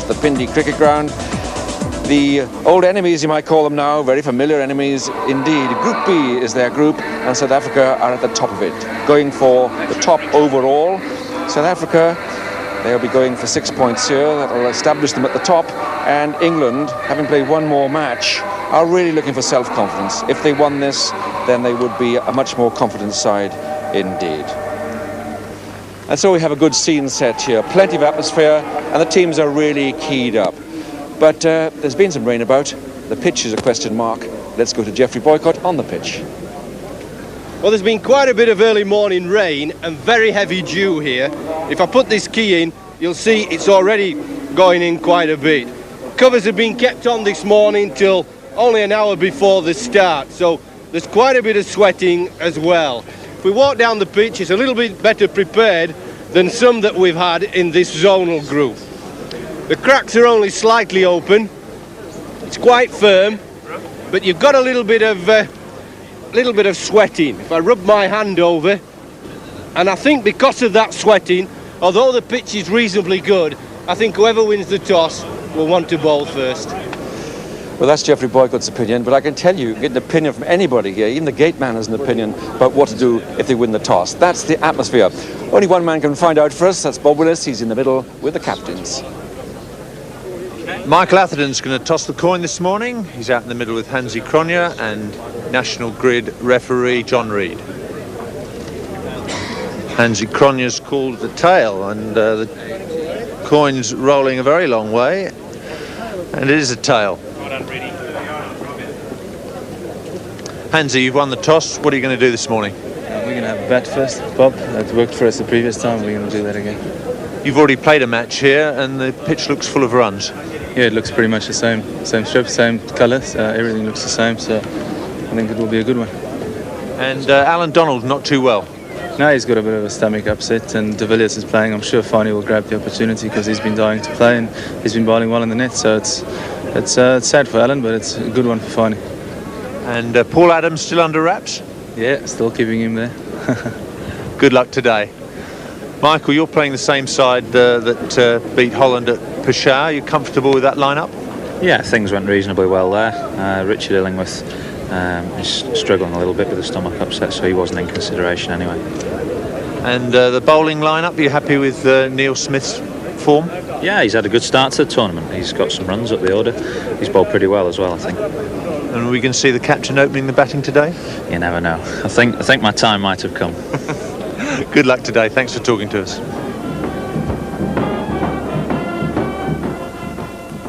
the Pindi cricket ground. The old enemies, you might call them now, very familiar enemies indeed. Group B is their group, and South Africa are at the top of it, going for the top overall. South Africa, they'll be going for 6 points here. That will establish them at the top. And England, having played one more match, are really looking for self-confidence. If they won this, then they would be a much more confident side indeed. And so we have a good scene set here, plenty of atmosphere, and the teams are really keyed up. But there's been some rain about. The pitch is a question mark. Let's go to Geoffrey Boycott on the pitch. Well, there's been quite a bit of early morning rain and very heavy dew here. If I put this key in, you'll see it's already going in quite a bit. Covers have been kept on this morning till only an hour before the start, so there's quite a bit of sweating as well. If we walk down the pitch, it's a little bit better prepared than some that we've had in this zonal group. The cracks are only slightly open. It's quite firm, but you've got a little bit of sweating. If I rub my hand over, and I think because of that sweating, although the pitch is reasonably good, I think whoever wins the toss will want to bowl first. Well, that's Geoffrey Boycott's opinion, but I can tell you, get an opinion from anybody here. Even the gate man has an opinion about what to do if they win the toss. That's the atmosphere. Only one man can find out for us. That's Bob Willis. He's in the middle with the captains. Michael Atherton's going to toss the coin this morning. He's out in the middle with Hansi Cronje and National Grid referee John Reid. Hansi Cronje's called the tail, and the coin's rolling a very long way, and it is a tail. Hansi, you've won the toss. What are you going to do this morning? We're going to have a bat first, Bob. That worked for us the previous time. We're going to do that again. You've already played a match here, and the pitch looks full of runs. Yeah, it looks pretty much the same strip, same colours. Everything looks the same, so I think it will be a good one. And Alan Donald not too well. No, he's got a bit of a stomach upset, and De Villiers is playing. I'm sure Fani will grab the opportunity because he's been dying to play and he's been bowling well in the net. So it's sad for Alan, but it's a good one for Fani. And Paul Adams still under wraps? Yeah, still keeping him there. Good luck today. Michael, you're playing the same side that beat Holland at Peshawar. Are you comfortable with that lineup? Yeah, things went reasonably well there. Richard Illingworth is struggling a little bit with the stomach upset, so he wasn't in consideration anyway. And the bowling lineup, are you happy with Neil Smith's form? Yeah, he's had a good start to the tournament. He's got some runs up the order. He's bowled pretty well as well, I think. And are we going to see the captain opening the batting today? You never know. I think my time might have come. Good luck today. Thanks for talking to us.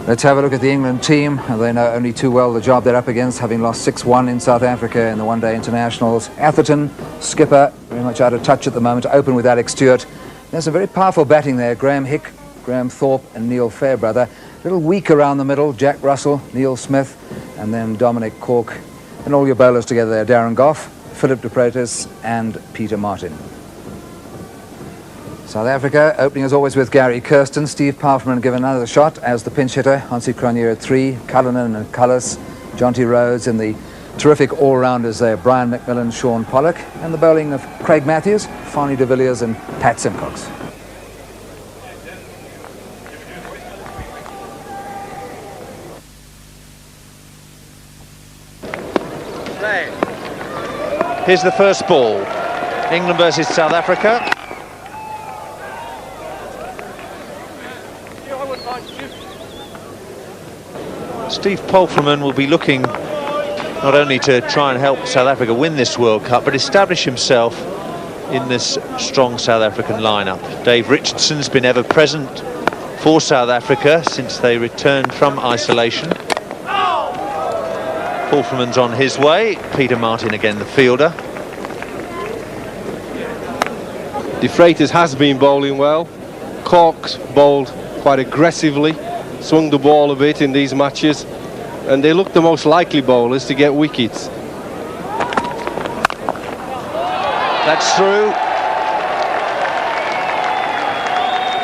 Let's have a look at the England team. They know only too well the job they're up against, having lost 6-1 in South Africa in the one-day internationals. Atherton, skipper, very much out of touch at the moment, to open with Alex Stewart. There's some very powerful batting there. Graham Hick, Graham Thorpe and Neil Fairbrother. A little weak around the middle. Jack Russell, Neil Smith, and then Dominic Cork. And all your bowlers together there. Darren Gough, Philip de Pretis and Peter Martin. South Africa opening as always with Gary Kirsten. Steve Palfreman given another shot as the pinch hitter. Hansi Cronje at 3, Cullinan and Cullis, Jonty Rhodes, and the terrific all-rounders there, Brian McMillan, Sean Pollock, and the bowling of Craig Matthews, Fani de Villiers and Pat Simcox. Here's the first ball. England versus South Africa. Steve Palfreman will be looking not only to try and help South Africa win this World Cup, but establish himself in this strong South African lineup. Dave Richardson's been ever present for South Africa since they returned from isolation. Palfreman's on his way. Peter Martin again the fielder. De Freitas has been bowling well. Cork's bowled quite aggressively, swung the ball a bit in these matches, and they look the most likely bowlers to get wickets. That's through.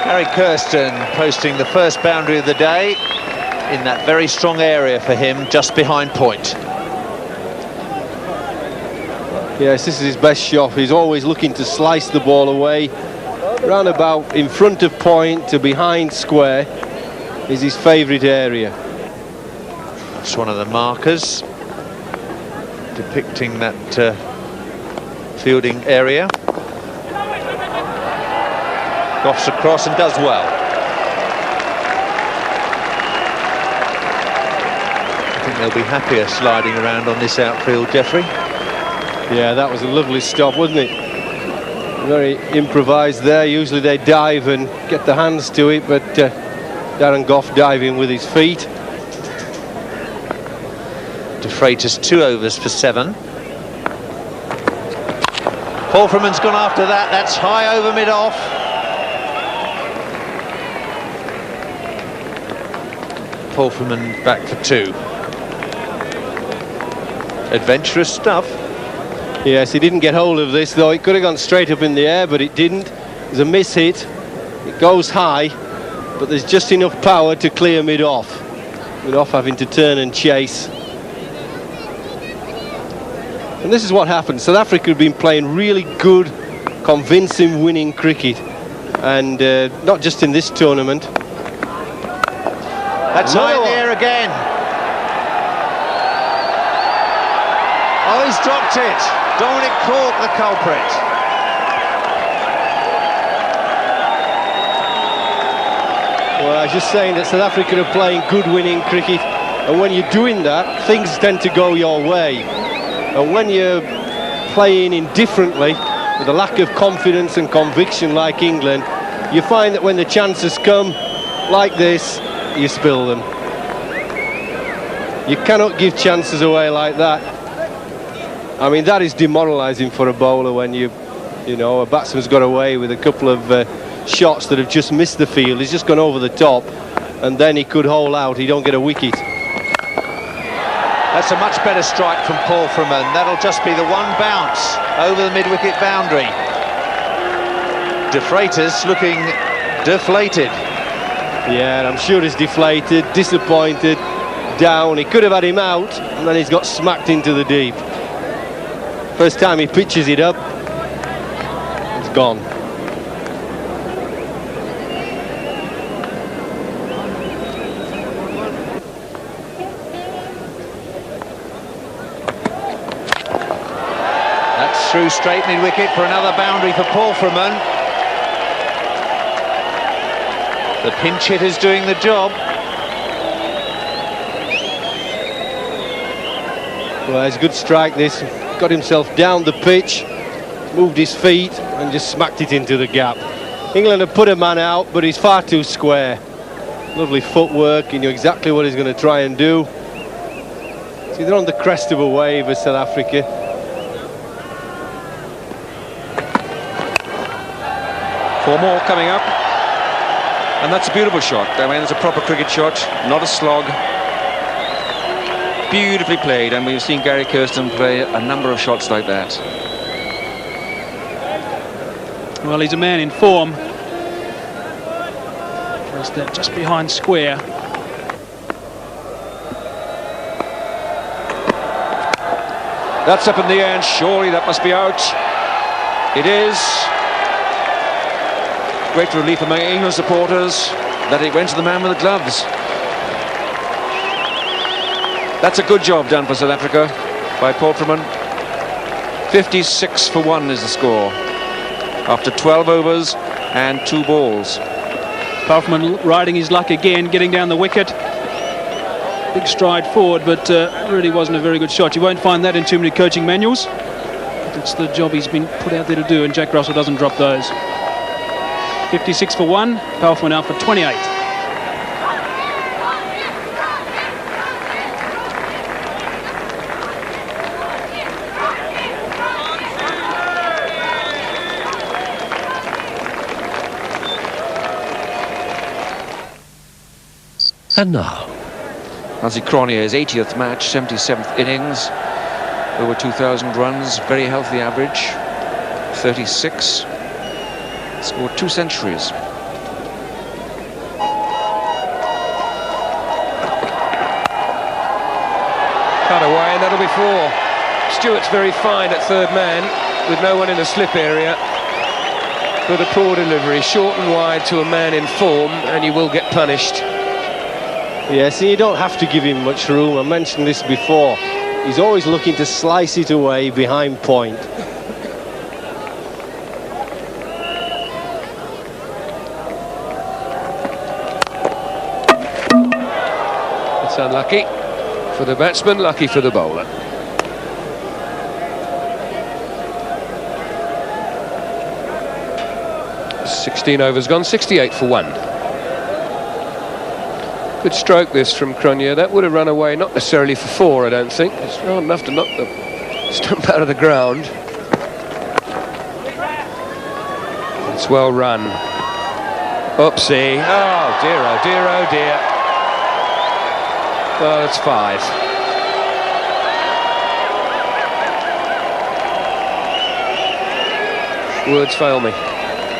Gary Kirsten posting the first boundary of the day in that very strong area for him, just behind point. Yes, this is his best shot. He's always looking to slice the ball away, round about in front of point to behind square. is his favourite area. It's one of the markers depicting that fielding area. Goffs across and does well. I think they'll be happier sliding around on this outfield, Jeffrey. Yeah, that was a lovely stop, wasn't it? Very improvised there. Usually they dive and get the hands to it, but Darren Goff diving with his feet. De Freitas 2 overs for 7. Palfreman's gone after that. That's high over mid-off. Palfreman back for 2. Adventurous stuff. Yes, he didn't get hold of this, though. It could have gone straight up in the air, but it didn't. It was a miss hit. It goes high, but there's just enough power to clear mid-off. Mid-off having to turn and chase. And this is what happened. South Africa have been playing really good, convincing, winning cricket. And not just in this tournament. That's high in the air again. Oh, he's dropped it. Dominic Cork, the culprit. Well, I was just saying that South Africa are playing good winning cricket, and when you're doing that, things tend to go your way. And when you're playing indifferently, with a lack of confidence and conviction like England, you find that when the chances come like this, you spill them. You cannot give chances away like that. I mean, that is demoralising for a bowler when you know, a batsman's got away with a couple of shots that have just missed the field. He's just gone over the top, and then he could hole out. He don't get a wicket. That's a much better strike from Palfreman. That'll just be the one bounce over the mid-wicket boundary. De Freitas looking deflated. Yeah, I'm sure he's deflated, disappointed, down. He could have had him out, and then he's got smacked into the deep. First time he pitches it up, it's gone. That's through straight mid-wicket for another boundary for Palfreman. The pinch hitter's doing the job. Well, it's a good strike, this. Got himself down the pitch, moved his feet and just smacked it into the gap. England have put a man out, but he's far too square. Lovely footwork. He knew exactly what he's going to try and do. See, they're on the crest of a wave as South Africa. Four more coming up. And that's a beautiful shot. I mean, it's a proper cricket shot, not a slog. Beautifully played, and we've seen Gary Kirsten play a number of shots like that. Well, he's a man in form. Just behind square. That's up in the air, and surely that must be out. It is. Great relief among England supporters that it went to the man with the gloves. That's a good job done for South Africa by Palfreman. 56 for 1 is the score after 12 overs and 2 balls. Palfreman riding his luck again, getting down the wicket. Big stride forward, but really wasn't a very good shot. You won't find that in too many coaching manuals. It's the job he's been put out there to do, and Jack Russell doesn't drop those. 56 for 1, Palfreman out for 28. And now, Nancy Cronier's 80th match, 77th innings, over 2,000 runs, very healthy average, 36, scored 2 centuries. cut away, and that'll be 4. Stewart's very fine at third man, with no one in the slip area. But a poor delivery, short and wide to a man in form, and you will get punished. Yes, and you don't have to give him much room. I mentioned this before. He's always looking to slice it away behind point. It's unlucky for the batsman, lucky for the bowler. "16 overs gone, 68 for 1. Good stroke this from Cronje. That would have run away, not necessarily for 4, I don't think. It's not enough to knock the stump out of the ground. It's well run. Oopsie. Oh dear, oh dear, oh dear. Oh, it's 5. Words fail me.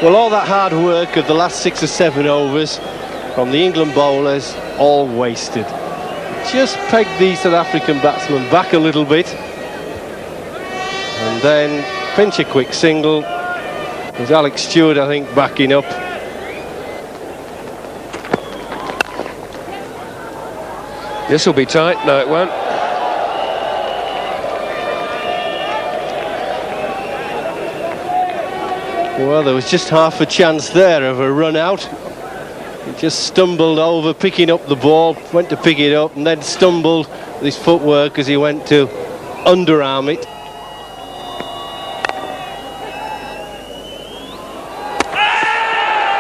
Well, all that hard work of the last 6 or 7 overs from the England bowlers, all wasted. Just pegged the South African batsmen back a little bit. And then pinch a quick single. There's Alex Stewart, I think, backing up. This will be tight. No, it won't. Well, there was just half a chance there of a run out. He just stumbled over picking up the ball, went to pick it up, and then stumbled with his footwork as he went to underarm it.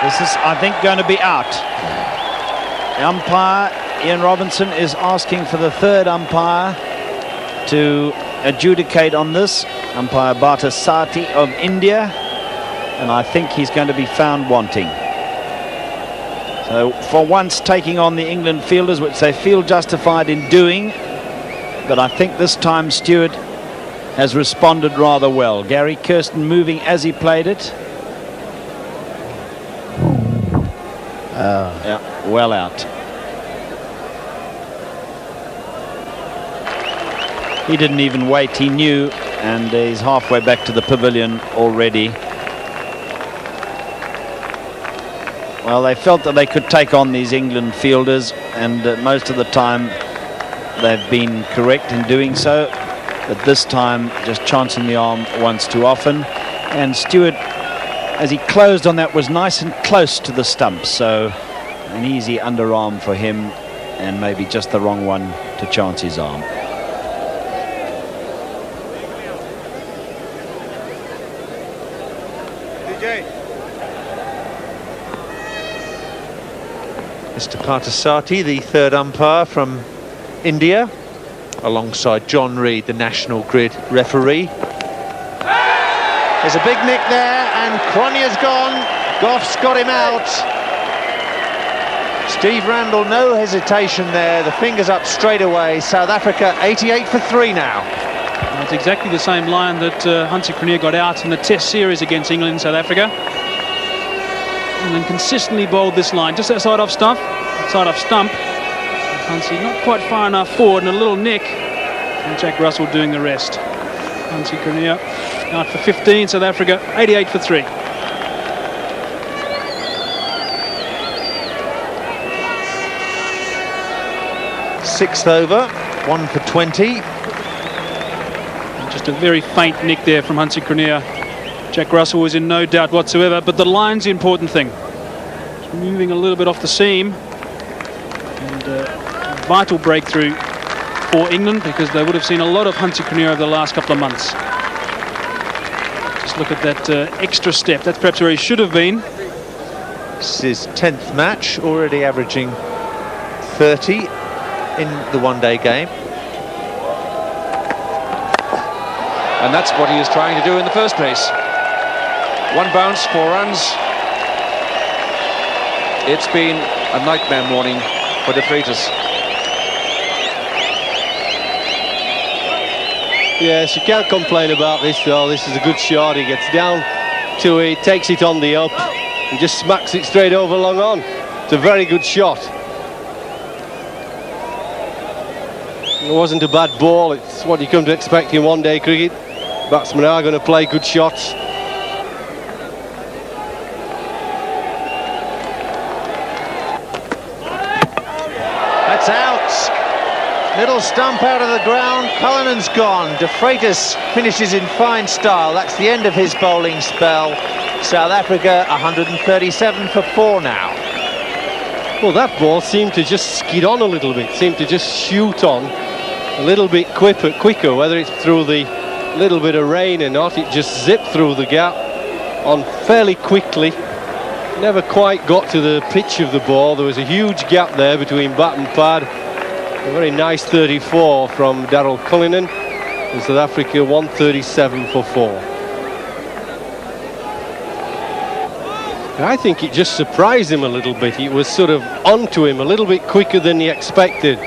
This is, I think, going to be out. The umpire, Ian Robinson, is asking for the third umpire to adjudicate on this. Umpire Bhatta Sati of India. And I think he's going to be found wanting. So for once taking on the England fielders, which they feel justified in doing, but I think this time Stewart has responded rather well. Gary Kirsten moving as he played it. Yeah, well out. He didn't even wait, he knew, and he's halfway back to the pavilion already. Well, they felt that they could take on these England fielders, and most of the time they've been correct in doing so, but this time just chancing the arm once too often. And Stewart, as he closed on that, was nice and close to the stump, so an easy underarm for him, and maybe just the wrong one to chance his arm. Mr. Parthasati, the third umpire from India, alongside John Reid, the National Grid referee. There's a big nick there, and Cronje's gone. Goff's got him out. Steve Randall, no hesitation there. The fingers up straight away. South Africa 88 for 3 now. Well, it's exactly the same line that Hansie Cronje got out in the Test series against England and South Africa. And then consistently bowled this line just outside off stump. Hansie not quite far enough forward, and a little nick, and Jack Russell doing the rest. Hansie Cronje out for 15. South Africa 88 for 3. Sixth over, 1 for 20. And just a very faint nick there from Hansie Cronje. Jack Russell was in no doubt whatsoever, but the line's the important thing. It's moving a little bit off the seam, and a vital breakthrough for England, because they would have seen a lot of Hansie Cronje over the last couple of months. Just look at that extra step. That's perhaps where he should have been. This is his 10th match, already averaging 30 in the one-day game. And that's what he is trying to do in the first place. 1 bounce, 4 runs. It's been a nightmare morning for De Freitas. Yes, you can't complain about this though. This is a good shot. He gets down to it, takes it on the up, and just smacks it straight over long on. It's a very good shot. It wasn't a bad ball. It's what you come to expect in one-day cricket. Batsmen are going to play good shots. That's out. Middle stump out of the ground. Cullinan's gone. De Freitas finishes in fine style. That's the end of his bowling spell. South Africa 137 for 4 now. Well, that ball seemed to just skid on a little bit, seemed to just shoot on a little bit quicker, whether it's through the little bit of rain or not. It just zipped through the gap on fairly quickly. Never quite got to the pitch of the ball. There was a huge gap there between bat and pad. A very nice 34 from Darryl Cullinan. And South Africa 137 for 4. I think it just surprised him a little bit. It was sort of onto him a little bit quicker than he expected.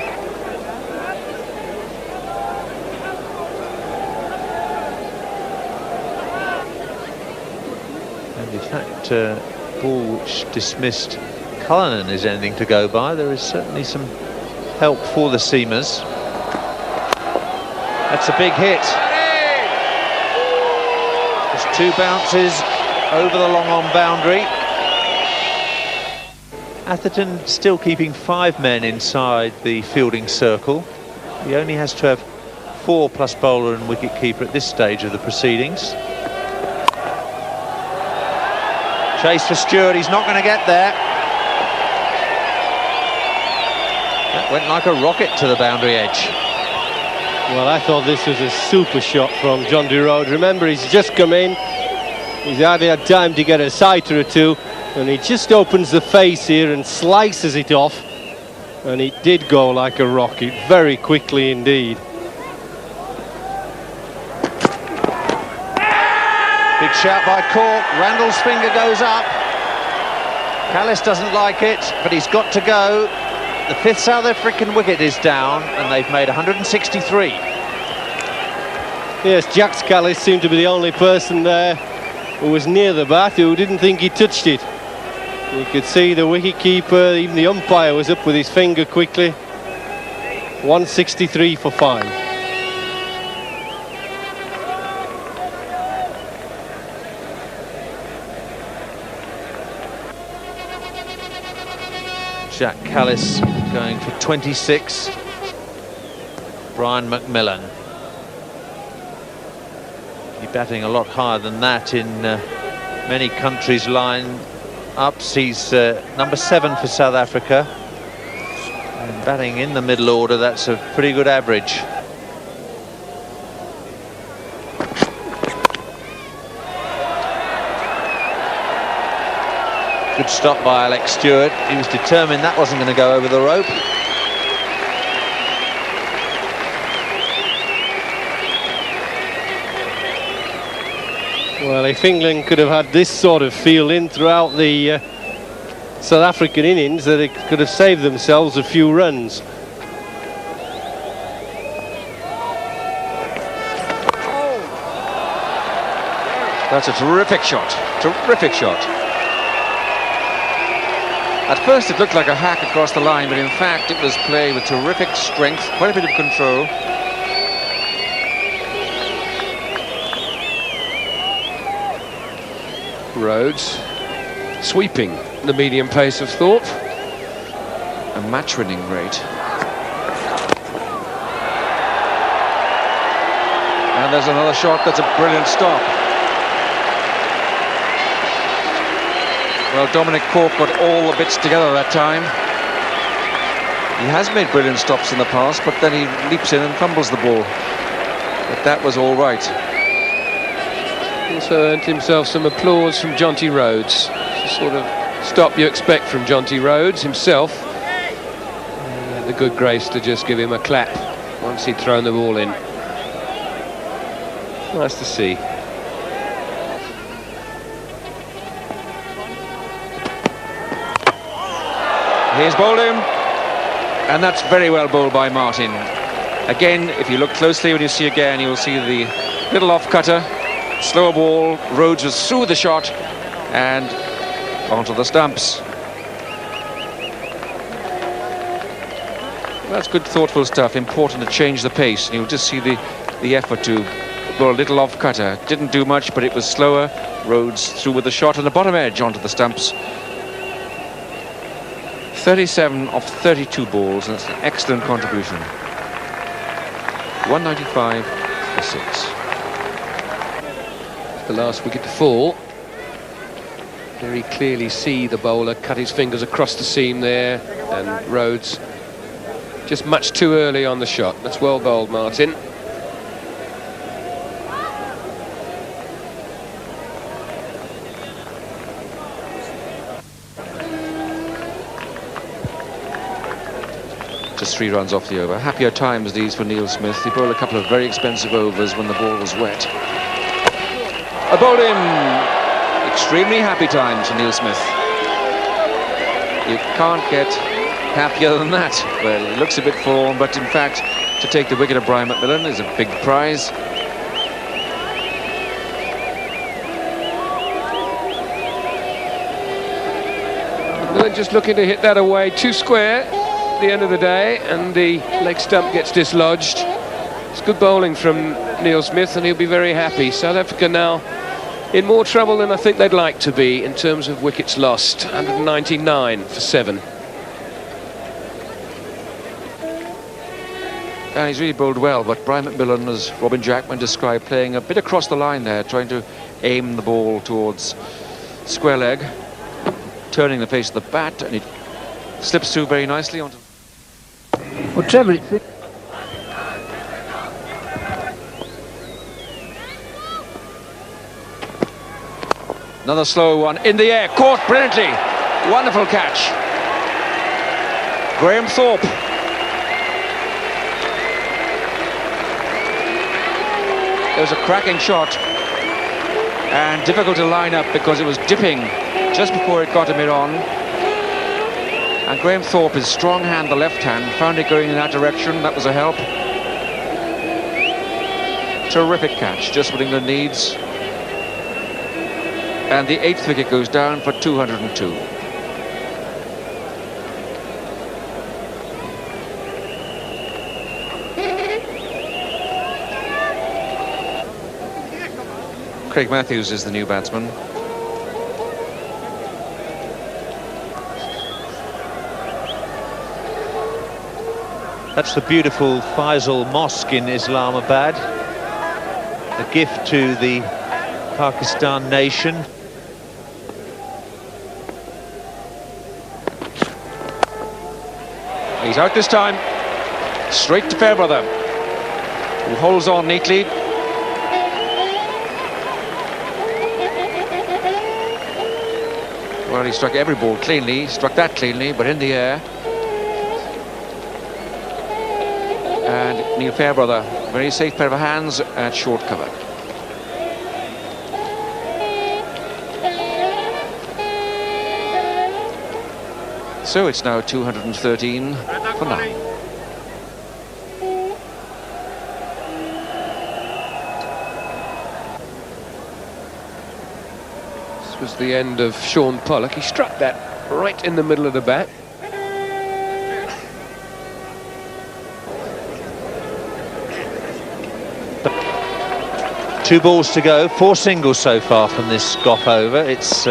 And in fact, ball which dismissed Cullinan is anything to go by. There is certainly some help for the seamers. That's a big hit. Just 2 bounces over the long on boundary. Atherton still keeping 5 men inside the fielding circle. He only has to have 4 plus bowler and wicket-keeper at this stage of the proceedings. Chase for Stewart, he's not going to get there. That went like a rocket to the boundary edge. Well, I thought this was a super shot from Jonty Rhodes. Remember, he's just come in. He's hardly had time to get a sighter or two, and he just opens the face here and slices it off, and it did go like a rocket very quickly indeed. Big shout by Cork. Randall's finger goes up. Callis doesn't like it, but he's got to go. The 5th South African wicket is down, and they've made 163. Yes, Jax Callis seemed to be the only person there who was near the bat who didn't think he touched it. You could see the wicket-keeper, even the umpire was up with his finger quickly. 163 for 5. Jack Callis going for 26. Brian McMillan. He's batting a lot higher than that in many countries' line-ups. He's number 7 for South Africa. And batting in the middle order, that's a pretty good average. Good stop by Alex Stewart. He was determined that wasn't going to go over the rope. Well, if England could have had this sort of feeling throughout the South African innings, that it could have saved themselves a few runs. That's a terrific shot. Terrific shot. At first it looked like a hack across the line, but in fact it was played with terrific strength, quite a bit of control. Rhodes sweeping the medium pace of Thorpe. A match-winning rate. And there's another shot. That's a brilliant stop. Well, Dominic Cork got all the bits together that time. He has made brilliant stops in the past, but then he leaps in and fumbles the ball. But that was all right. Also earned himself some applause from Jonty Rhodes. It's the sort of stop you expect from Jonty Rhodes himself. The good grace to just give him a clap once he'd thrown the ball in. Nice to see. Here's bowled him, and that's very well bowled by Martin. Again, if you look closely, when you see again, you'll see the little off-cutter, slow ball. Rhodes was through the shot and onto the stumps. That's good, thoughtful stuff. Important to change the pace, and you'll just see the effort to bowl a little off-cutter. Didn't do much, but it was slower. Rhodes through with the shot on the bottom edge onto the stumps. 37 of 32 balls, and that's an excellent contribution. 195 for 6. The last wicket to fall. Very clearly see the bowler cut his fingers across the seam there, and Rhodes just much too early on the shot. That's well bowled, Martin. Just 3 runs off the over. Happier times these for Neil Smith. He bowled a couple of very expensive overs when the ball was wet. A bowled in. Extremely happy times for Neil Smith. You can't get happier than that. Well, he looks a bit forlorn, but in fact, to take the wicket of Brian McMillan is a big prize. McMillan just looking to hit that away, 2 square at the end of the day, and the leg stump gets dislodged. It's good bowling from Neil Smith, and he'll be very happy. South Africa now in more trouble than I think they'd like to be in terms of wickets lost. 199 for 7. And he's really bowled well, but Brian McMillan, as Robin Jackman described, playing a bit across the line there, trying to aim the ball towards square leg, turning the face of the bat, and it slips through very nicely onto... Well, Trevor, another slow one in the air, caught brilliantly. Wonderful catch. Graham Thorpe. It was a cracking shot and difficult to line up because it was dipping just before it got to mid-on. And Graham Thorpe, his strong hand, the left hand, found it going in that direction. That was a help. Terrific catch, just what England needs. And the 8th wicket goes down for 202. Craig Matthews is the new batsman. That's the beautiful Faisal Mosque in Islamabad, a gift to the Pakistan nation. He's out this time, straight to Fairbrother, who holds on neatly. Well, he struck every ball cleanly, struck that cleanly, but in the air. And Neil Fairbrother, very safe pair of hands at short cover. So it's now 213 for 9. This was the end of Sean Pollock. He struck that right in the middle of the bat. Two balls to go, 4 singles so far from this Goff over. It's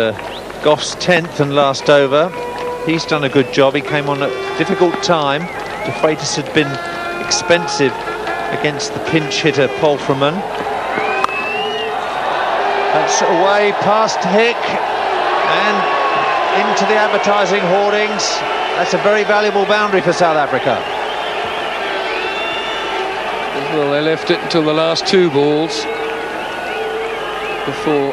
Goff's 10th and last over. He's done a good job. He came on at a difficult time. De Freitas had been expensive against the pinch hitter Polframan. That's away past Hick and into the advertising hoardings. That's a very valuable boundary for South Africa. Well, they left it until the last 2 balls before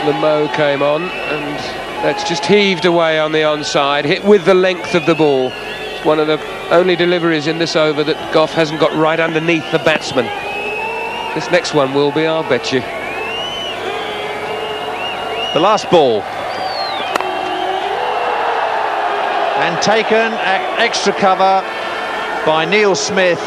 Lemo came on, and that's just heaved away on the onside, hit with the length of the ball. It's one of the only deliveries in this over that Goff hasn't got right underneath the batsman. This next one will be, I'll bet you. The last ball. And taken at extra cover by Neil Smith.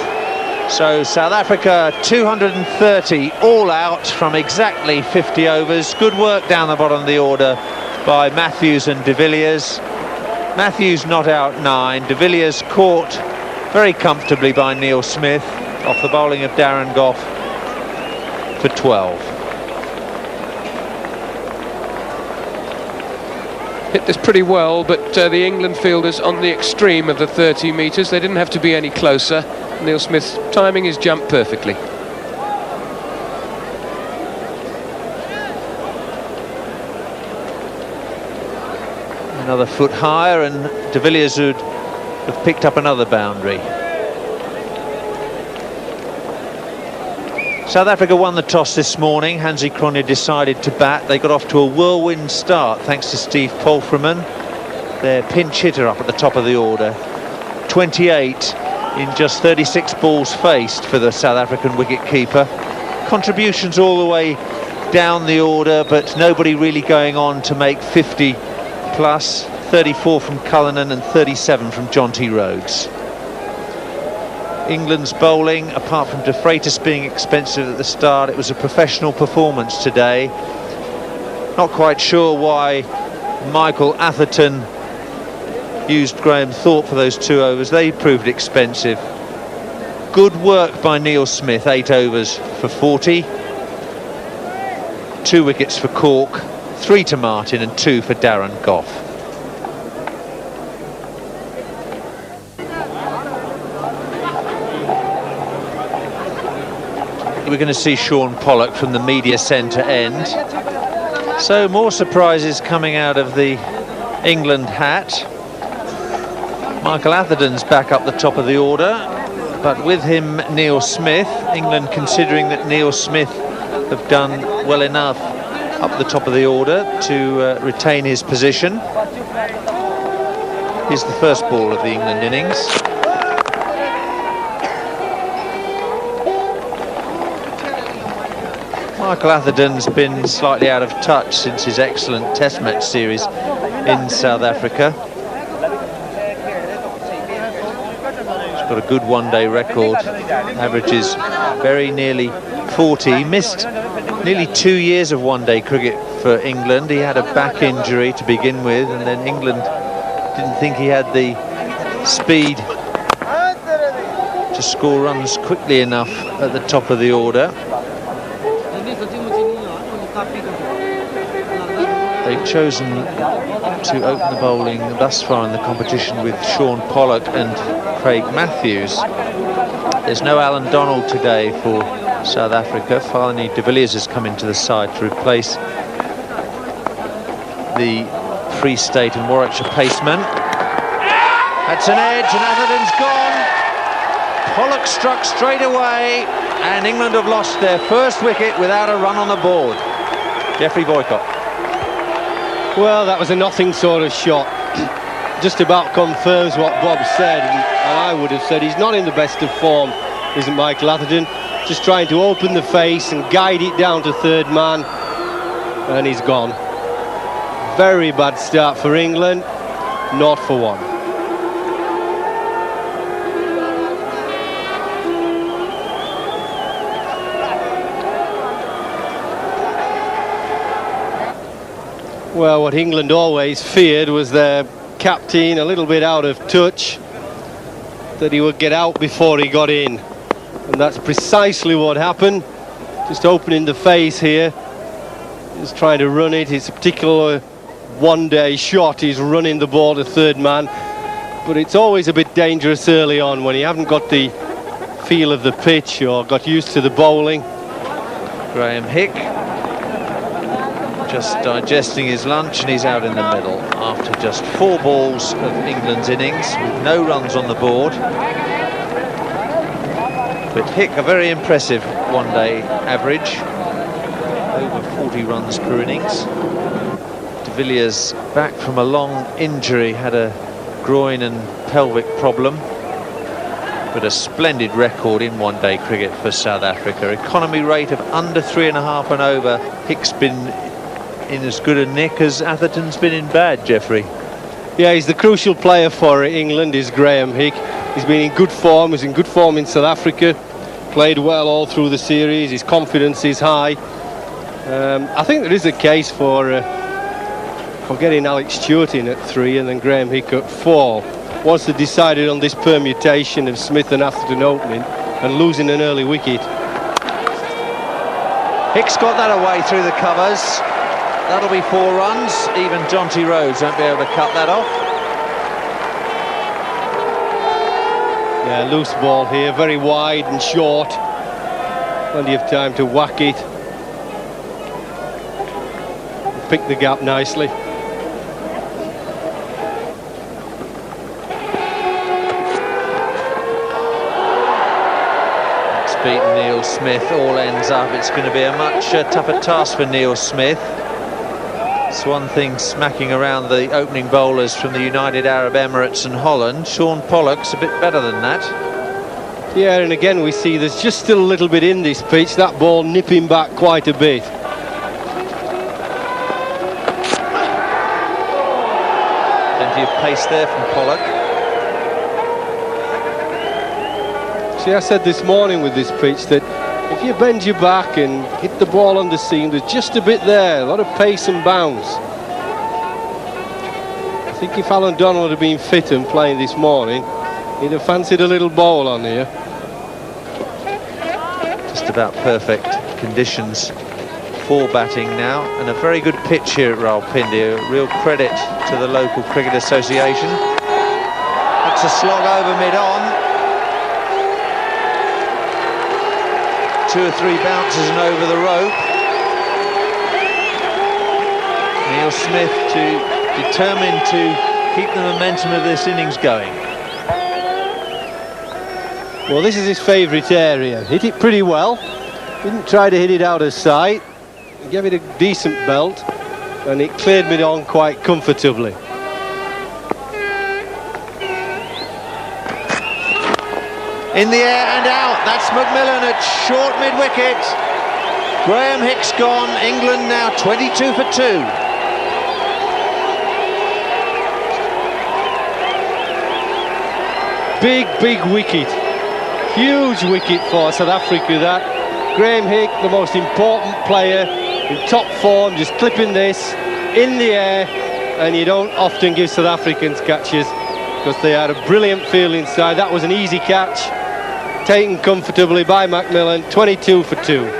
So South Africa 230 all out from exactly 50 overs. Good work down the bottom of the order by Matthews and de Villiers. Matthews not out 9. De Villiers caught very comfortably by Neil Smith off the bowling of Darren Goff for 12. hit this pretty well, but the England fielders on the extreme of the 30 metres, they didn't have to be any closer. Neil Smith timing his jump perfectly. Another foot higher, and de Villiers would have picked up another boundary. South Africa won the toss this morning. Hansi Cronje decided to bat. They got off to a whirlwind start thanks to Steve Polframan, their pinch hitter up at the top of the order. 28 in just 36 balls faced for the South African wicket-keeper. Contributions all the way down the order, but nobody really going on to make 50 plus. 34 from Cullinan and 37 from Jonty Rhodes. England's bowling, apart from De Freitas being expensive at the start, it was a professional performance today. Not quite sure why Michael Atherton used Graham Thorpe for those 2 overs. They proved expensive. Good work by Neil Smith, 8 overs for 40. 2 wickets for Cork, 3 to Martin and 2 for Darren Gough. We're going to see Sean Pollock from the media centre end. So more surprises coming out of the England hat. Michael Atherton's back up the top of the order, but with him Neil Smith. England considering that Neil Smith have done well enough up the top of the order to retain his position. Here's the first ball of the England innings. Michael Atherton's been slightly out of touch since his excellent Test match series in South Africa. He's got a good one-day record, averages very nearly 40. He missed nearly 2 years of one-day cricket for England. He had a back injury to begin with, and then England didn't think he had the speed to score runs quickly enough at the top of the order. They've chosen to open the bowling thus far in the competition with Sean Pollock and Craig Matthews. There's no Alan Donald today for South Africa. Finally, de Villiers has come into the side to replace the Free State and Warwickshire paceman. That's an edge, and Atherton's gone. Pollock struck straight away, and England have lost their first wicket without a run on the board. Geoffrey Boycott. Well, that was a nothing sort of shot. Just about confirms what Bob said, and I would have said he's not in the best of form, isn't Michael Atherton? Just trying to open the face and guide it down to third man, and he's gone. Very bad start for England, not for one. Well, what England always feared was their captain a little bit out of touch, that he would get out before he got in. And that's precisely what happened. Just opening the face here. He's trying to run it. It's a particular one-day shot. He's running the ball to third man. But it's always a bit dangerous early on when you haven't got the feel of the pitch or got used to the bowling. Graham Hick just digesting his lunch, and he's out in the middle after just 4 balls of England's innings with no runs on the board. But Hick, a very impressive one-day average, over 40 runs per innings. De Villiers, back from a long injury, had a groin and pelvic problem, but a splendid record in one-day cricket for South Africa. Economy rate of under 3.5 and over. Hick's been in as good a nick as Atherton's been in bad, Geoffrey. Yeah, he's the crucial player for England, is Graham Hick. He's been in good form, he's in good form in South Africa, played well all through the series, his confidence is high. I think there is a case for getting Alex Stewart in at 3 and then Graham Hick at 4. Once they decided on this permutation of Smith and Atherton opening and losing an early wicket. Hick's got that away through the covers. That'll be 4 runs. Even Jonty Rhodes won't be able to cut that off. Yeah, loose ball here, very wide and short. Plenty of time to whack it. Pick the gap nicely. It's beaten Neil Smith, all ends up. It's going to be a much tougher task for Neil Smith. It's one thing smacking around the opening bowlers from the United Arab Emirates and Holland. Sean Pollock's a bit better than that. Yeah, and again we see there's just still a little bit in this pitch. That ball nipping back quite a bit. Plenty of pace there from Pollock. See, I said this morning with this pitch that if you bend your back and hit the ball on the seam, there's just a bit there, a lot of pace and bounce. I think if Alan Donald had been fit and playing this morning, he'd have fancied a little bowl on here. Just about perfect conditions for batting now, and a very good pitch here at Rawalpindi. A real credit to the local cricket association. That's a slog over mid-on. 2 or 3 bounces and over the rope. Neil Smith determined to keep the momentum of this innings going. Well, this is his favourite area. Hit it pretty well. Didn't try to hit it out of sight. He gave it a decent belt, and it cleared mid-on quite comfortably. In the air and out. That's McMillan at short mid-wicket. Graham Hicks gone. England now 22 for 2. Big wicket. Huge wicket for South Africa, that. Graham Hick, the most important player, in top form, just clipping this in the air, and you don't often give South Africans catches because they had a brilliant field inside. That was an easy catch, taken comfortably by McMillan. 22 for 2.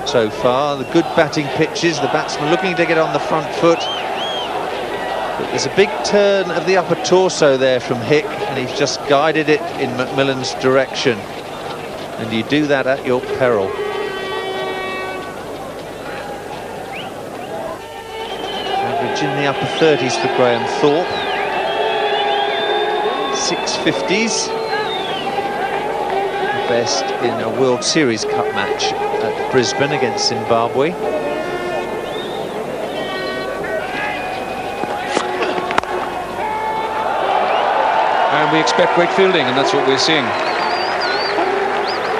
So far, the good batting pitches, the batsman looking to get on the front foot. But there's a big turn of the upper torso there from Hick, and he's just guided it in McMillan's direction. And you do that at your peril. Average in the upper 30s for Graham Thorpe. 650s. The best in a World Series Cup match at Brisbane against Zimbabwe. And we expect great fielding, and that's what we're seeing.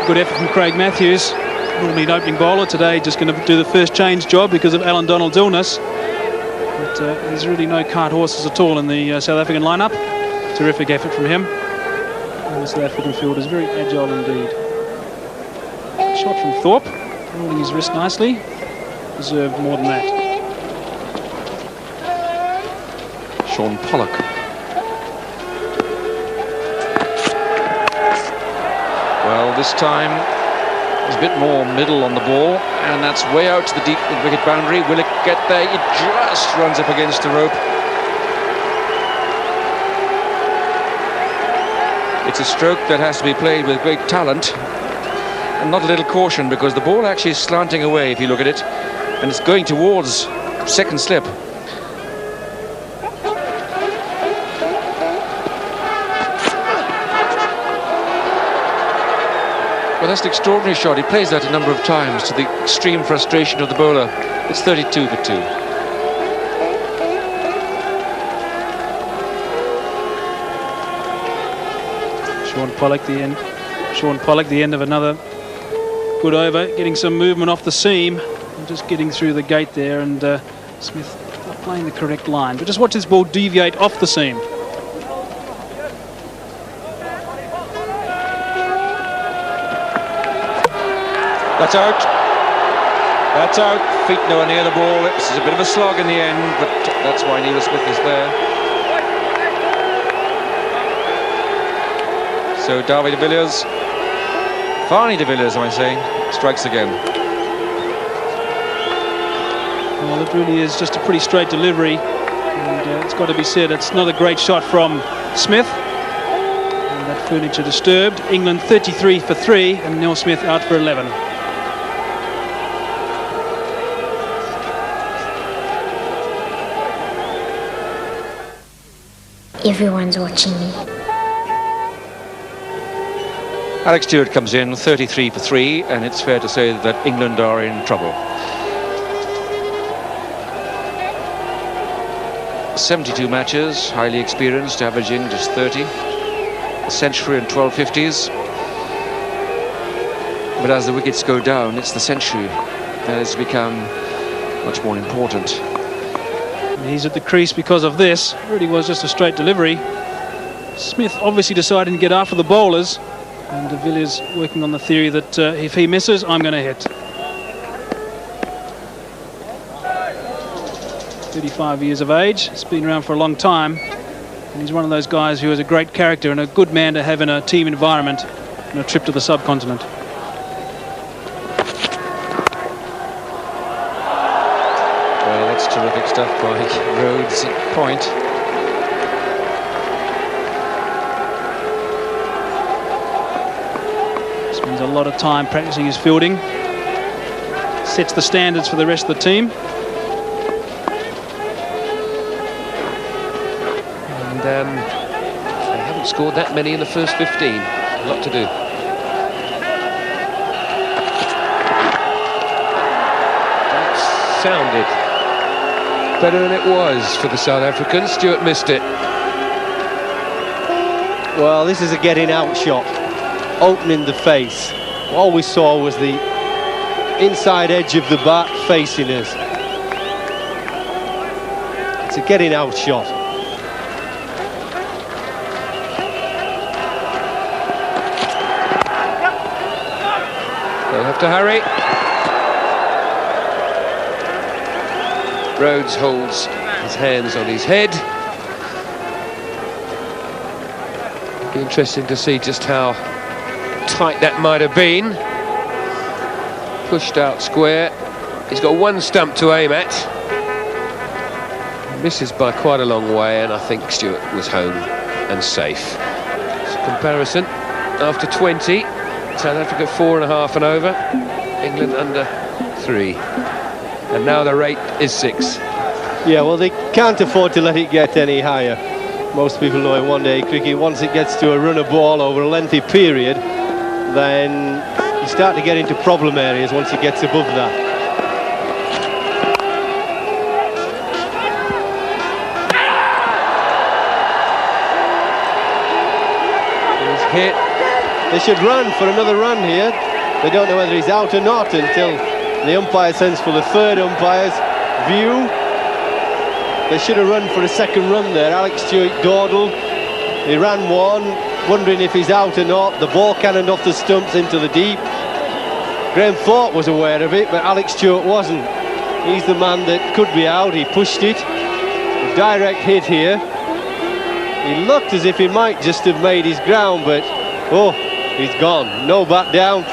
Good effort from Craig Matthews. Normally an opening bowler, today just going to do the first change job because of Alan Donald's illness. But there's really no cart horses at all in the South African lineup. Terrific effort from him. And the South African field is very agile indeed. Shot from Thorpe, holding his wrist nicely. Deserved more than that. Sean Pollock. Well, this time there's a bit more middle on the ball, and that's way out to the deep wicket boundary. Will it get there? It just runs up against the rope. It's a stroke that has to be played with great talent and not a little caution, because the ball actually is slanting away if you look at it, and it's going towards second slip. Well, that's an extraordinary shot. He plays that a number of times to the extreme frustration of the bowler. It's 32 for 2. Sean Pollock, the end of another good over, getting some movement off the seam and just getting through the gate there, and Smith not playing the correct line. But just watch this ball deviate off the seam. That's out. That's out. Feet nowhere near the ball. This is a bit of a slog in the end, but that's why Neil Smith is there. So Davy de Villiers, Varney de Villiers, am I saying, strikes again. Well, it really is just a pretty straight delivery. And it's got to be said, it's not a great shot from Smith. And that furniture disturbed. England 33 for 3 and Neil Smith out for 11. Everyone's watching me. Alex Stewart comes in 33 for 3, and it's fair to say that England are in trouble. 72 matches, highly experienced, averaging just 30. A century and 12 50s. But as the wickets go down, it's the century that has become much more important. He's at the crease because of this. It really was just a straight delivery. Smith obviously deciding to get after the bowlers. And de Villiers working on the theory that if he misses, I'm going to hit. 35 years of age. He's been around for a long time. And he's one of those guys who is a great character and a good man to have in a team environment on a trip to the subcontinent. Well, that's terrific stuff by Rhodes at point. Spends a lot of time practicing his fielding. Sets the standards for the rest of the team. And they haven't scored that many in the first 15. A lot to do. That sounded better than it was for the South Africans. Stewart missed it. Well, this is a getting out shot, opening the face. All we saw was the inside edge of the bat facing us. It's a getting out shot. They'll have to hurry. Rhodes holds his hands on his head. Be interesting to see just how tight that might have been. Pushed out square. He's got one stump to aim at. Misses by quite a long way, and I think Stewart was home and safe. It's a comparison after 20. South Africa 4.5 and over. England under 3. And now the rate is 6. Yeah, well, they can't afford to let it get any higher. Most people know in one-day cricket, once it gets to a run of ball over a lengthy period, then you start to get into problem areas once it gets above that. He's hit. They should run for another run here. They don't know whether he's out or not until the umpire sends for the third umpire's view. They should have run for a second run there. Alex Stewart dawdled. He ran one, wondering if he's out or not. The ball cannoned off the stumps into the deep. Graham Thorpe was aware of it, but Alex Stewart wasn't. He's the man that could be out. He pushed it. A direct hit here. He looked as if he might just have made his ground, but oh, he's gone. No bat down.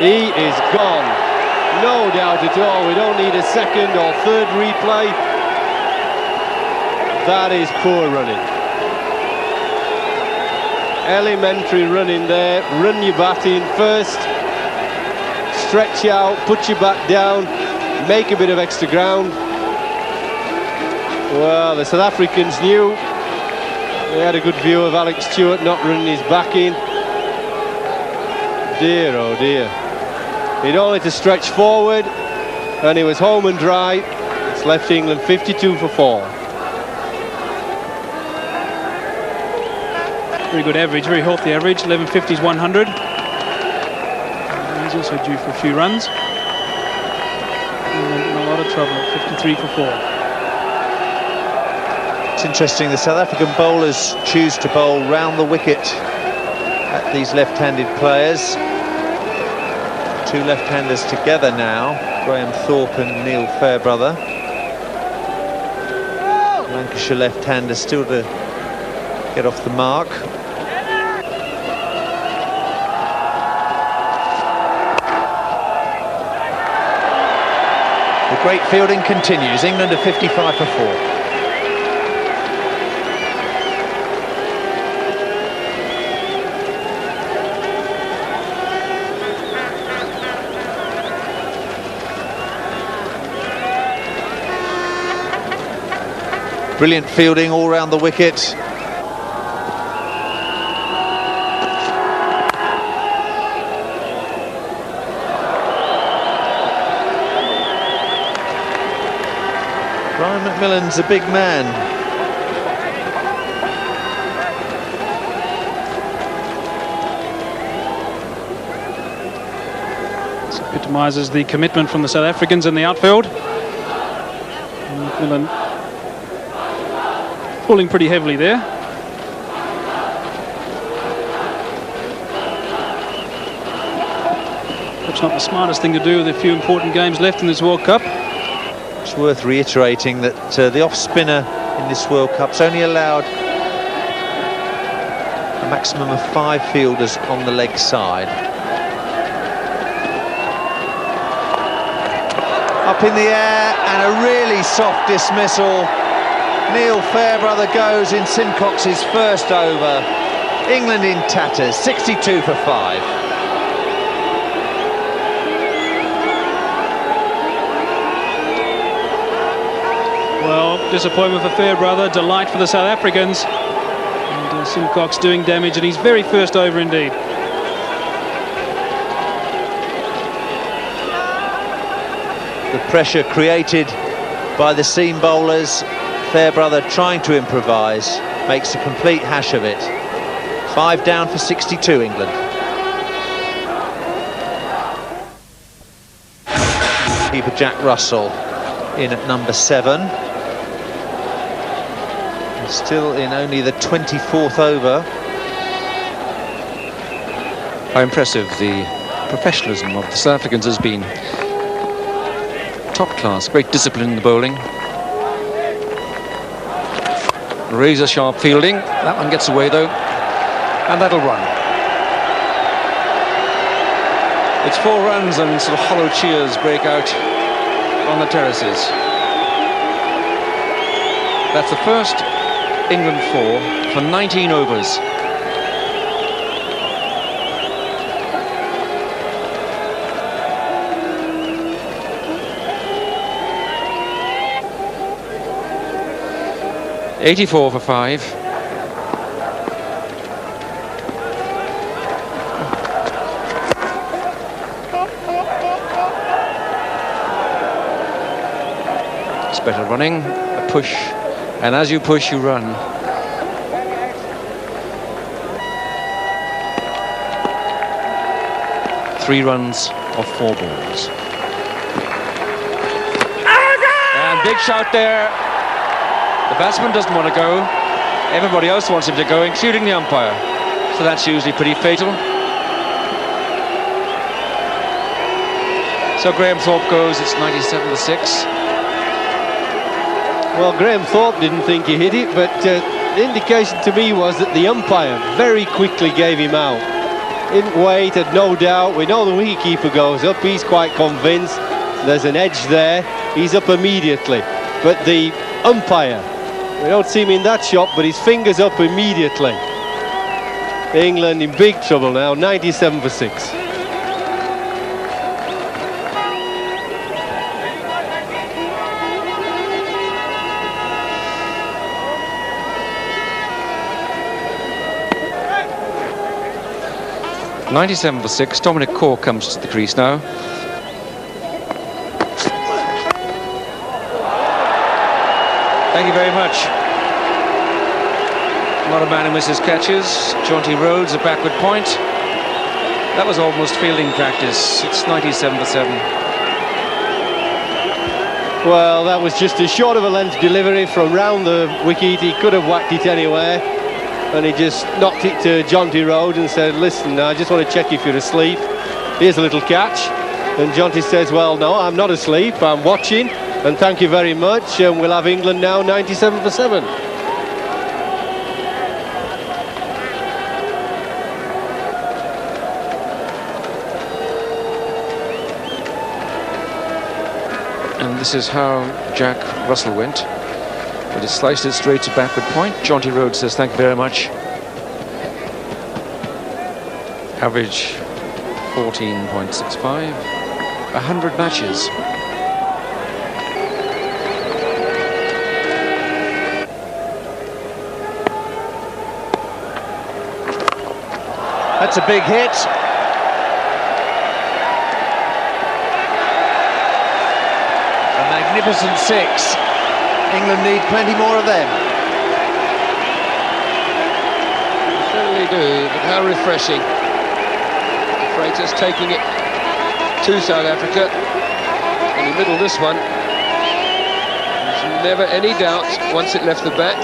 He is gone. No doubt at all. We don't need a second or third replay. That is poor running. Elementary running there. Run your bat in first. Stretch out, put your bat down, make a bit of extra ground. Well, the South Africans knew. They had a good view of Alex Stewart not running his back in. Dear, oh dear. He'd only to stretch forward, and he was home and dry. It's left England 52 for 4. Very good average, very healthy average, 1150s 100. He's also due for a few runs. England in a lot of trouble at 53 for 4. It's interesting, the South African bowlers choose to bowl round the wicket at these left-handed players. 2 left-handers together now, Graham Thorpe and Neil Fairbrother. Lancashire left-hander still to get off the mark. The great fielding continues. England are 55 for 4. Brilliant fielding all round the wicket. Brian McMillan's a big man. This epitomises the commitment from the South Africans in the outfield. And McMillan pulling pretty heavily there. Perhaps not the smartest thing to do with a few important games left in this World Cup. It's worth reiterating that the off-spinner in this World Cup's only allowed a maximum of 5 fielders on the leg side. Up in the air and a really soft dismissal. Neil Fairbrother goes in Simcox's first over. England in tatters, 62 for 5. Well, disappointment for Fairbrother, delight for the South Africans. And Simcox doing damage in his very first over indeed. The pressure created by the seam bowlers. Fairbrother trying to improvise, makes a complete hash of it. 5 down for 62 England. Keeper Jack Russell in at number 7. Still in only the 24th over. How impressive the professionalism of the South Africans has been. Top class, great discipline in the bowling. Razor sharp fielding. That one gets away though, and that'll run. It's 4 runs and sort of hollow cheers break out on the terraces. That's the first England 4 for 19 overs. .84 for 5. It's better running, a push, and as you push, you run. Three runs off 4 balls. And big shout there. The batsman doesn't want to go. Everybody else wants him to go, including the umpire. So that's usually pretty fatal. So Graham Thorpe goes, it's 97 for 6. Well, Graham Thorpe didn't think he hit it, but the indication to me was that the umpire very quickly gave him out. Didn't wait, had no doubt. We know the wicketkeeper goes up, he's quite convinced there's an edge there, he's up immediately. But the umpire, we don't see him in that shot, but his fingers up immediately. England in big trouble now, 97 for 6. .97 for 6. Dominic Corr comes to the crease now. Thank you very much. Not a man who misses catches. Jaunty Rhodes, a backward point. That was almost fielding practice. It's 97 for 7. Well, that was just as short of a length delivery from round the wicket. He could have whacked it anywhere. And he just knocked it to Jaunty Rhodes and said, listen, I just want to check if you're asleep. Here's a little catch. And Jaunty says, well, no, I'm not asleep. I'm watching. And thank you very much. And we'll have England now 97 for 7. And And this is how Jack Russell went. But he sliced it straight to backward point. Jonty Rhodes says, thank you very much. Average 14.65. 100 matches. That's a big hit. A magnificent 6. England need plenty more of them. They certainly do, but how refreshing. Freitas taking it to South Africa. And he middled this one. There's never any doubt once it left the bat.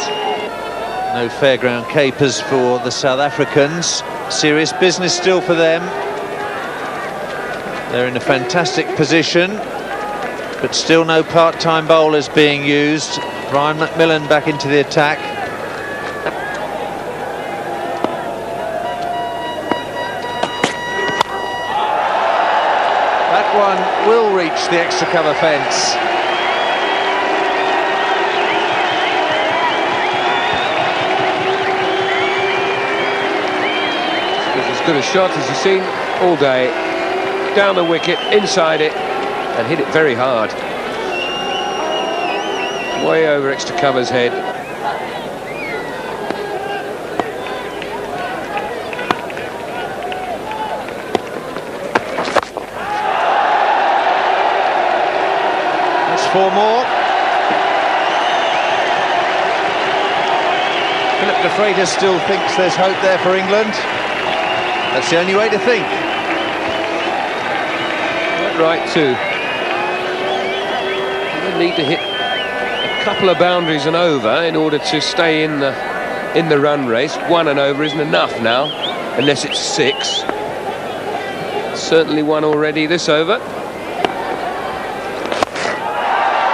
No fairground capers for the South Africans. Serious business still for them. They're in a fantastic position, but still no part-time bowlers being used. Brian McMillan back into the attack. That one will reach the extra cover fence. As good a shot as you've seen all day. Down the wicket, inside it, and hit it very hard. Way over extra cover's head. That's 4 more. Philip de Freitas still thinks there's hope there for England. That's the only way to think. Right too. They need to hit a couple of boundaries and over in order to stay in the run race. 1 and over isn't enough now, unless it's 6. Certainly 1 already this over.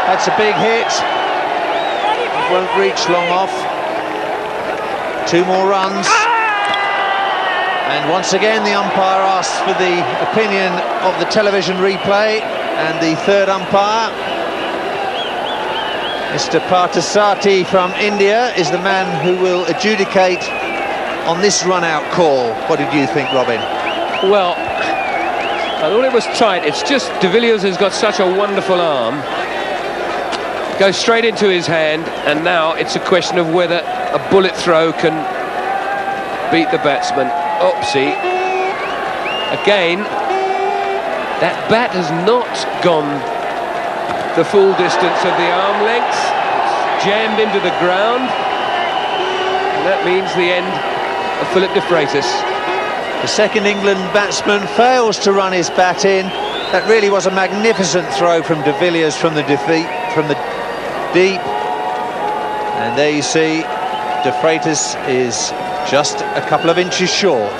That's a big hit. It won't reach long off. 2 more runs. And once again, the umpire asks for the opinion of the television replay, and the third umpire, Mr. Parthasati from India, is the man who will adjudicate on this run-out call. What did you think, Robin? Well, I thought it was tight. It's just de Villiers has got such a wonderful arm. Goes straight into his hand, and now it's a question of whether a bullet throw can beat the batsman. Oopsie. Again, that bat has not gone the full distance of the arm length. It's jammed into the ground. And that means the end of Philip de Freitas. The second England batsman fails to run his bat in. That really was a magnificent throw from de Villiers from the deep. And there you see, de Freitas is just a couple of inches short.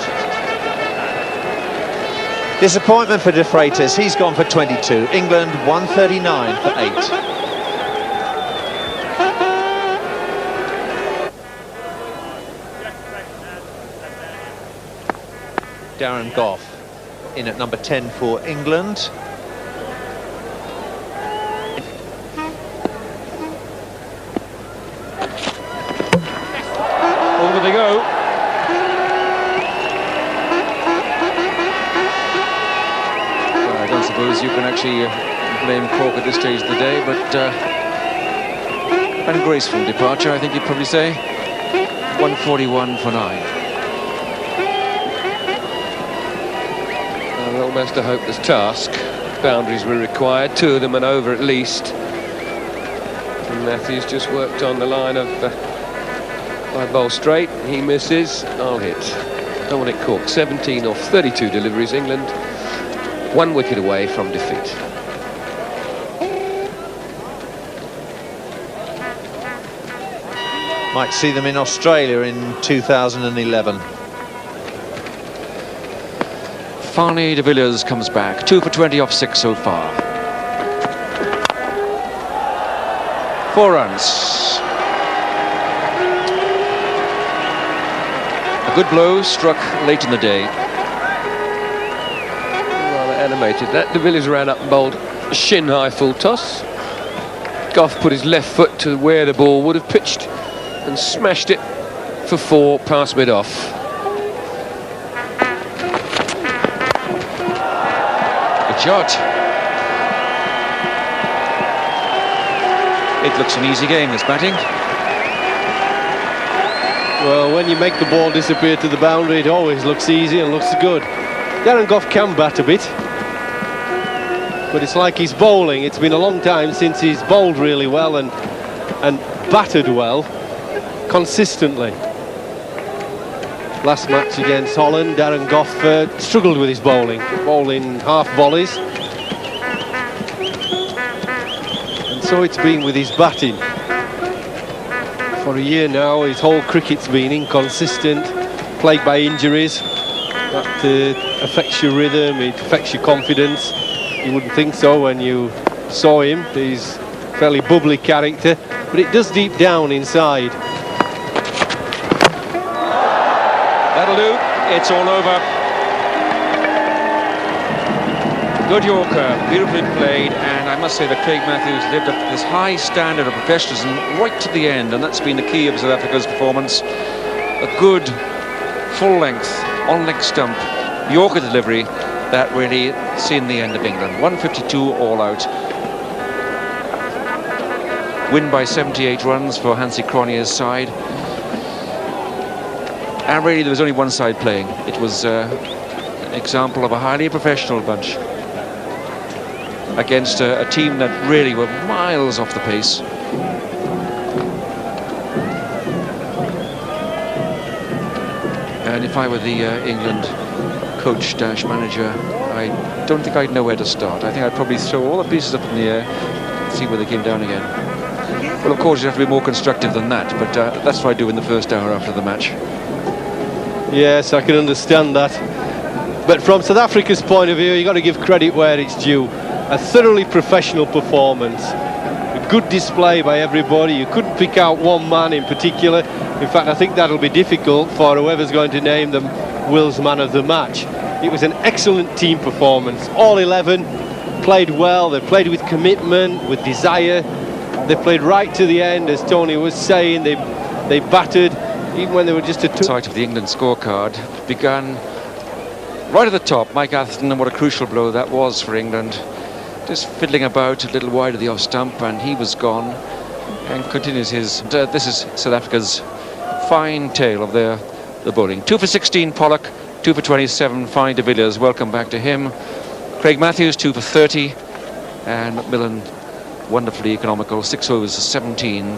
Disappointment for de Freitas. He's gone for 22. England 139 for 8. Darren Gough in at number 10 for England. Over they go. I don't suppose you can actually blame Cork at this stage of the day, but an graceful departure, I think you'd probably say. 141 for 9. Almost a hopeless task. Boundaries were required, 2 of them and over at least. And Matthews just worked on the line of I bowl straight, he misses, I'll hit. Dominic Cork, 17 off 32 deliveries. England 1 wicket away from defeat. Might see them in Australia in 2011. Finally, de Villiers comes back. 2 for 20 off 6 so far. 4 runs. A good blow struck late in the day. Rather animated. That de Villiers ran up and bowled a shin-high full toss. Goff put his left foot to where the ball would have pitched and smashed it for 4, past mid-off. Good shot. It looks an easy game, this batting. Well, when you make the ball disappear to the boundary, it always looks easy and looks good. Darren Goff can bat a bit, but it's like he's bowling. It's been a long time since he's bowled really well and batted well, consistently. Last match against Holland, Darren Goff struggled with his bowling half volleys. And so it's been with his batting. For a year now, his whole cricket's been inconsistent, plagued by injuries. That affects your rhythm, it affects your confidence. You wouldn't think so when you saw him. He's a fairly bubbly character, but it does deep down inside. That'll do. It's all over. Good Yorker, beautifully played, and I must say that Craig Matthews lived up to this high standard of professionalism right to the end, and that's been the key of South Africa's performance. A good, full-length, on-leg stump Yorker delivery that really seen the end of England. 152 all out. Win by 78 runs for Hansie Cronje's side. And really there was only one side playing. It was an example of a highly professional bunch against a team that really were miles off the pace. And if I were the England coach dash manager, I don't think I'd know where to start. I think I'd probably throw all the pieces up in the air, see where they came down again. Well, of course, you have to be more constructive than that, but that's what I do in the first hour after the match. Yes, I can understand that. But from South Africa's point of view, you've got to give credit where it's due. A thoroughly professional performance. A good display by everybody. You couldn't pick out one man in particular. In fact, I think that'll be difficult for whoever's going to name them Will's man of the match. It was an excellent team performance. All 11 played well. They played with commitment, with desire. They played right to the end, as Tony was saying. They battered, even when they were just a sight of the England scorecard began right at the top. Mike Atherton, and what a crucial blow that was for England. Just fiddling about a little wide of the off stump, and he was gone. And continues his. This is South Africa's fine tale of the bowling. 2 for 16, Pollock. 2 for 27, fine de Villiers. Welcome back to him. Craig Matthews, 2 for 30, and Macmillan, wonderfully economical. 6 overs to 17.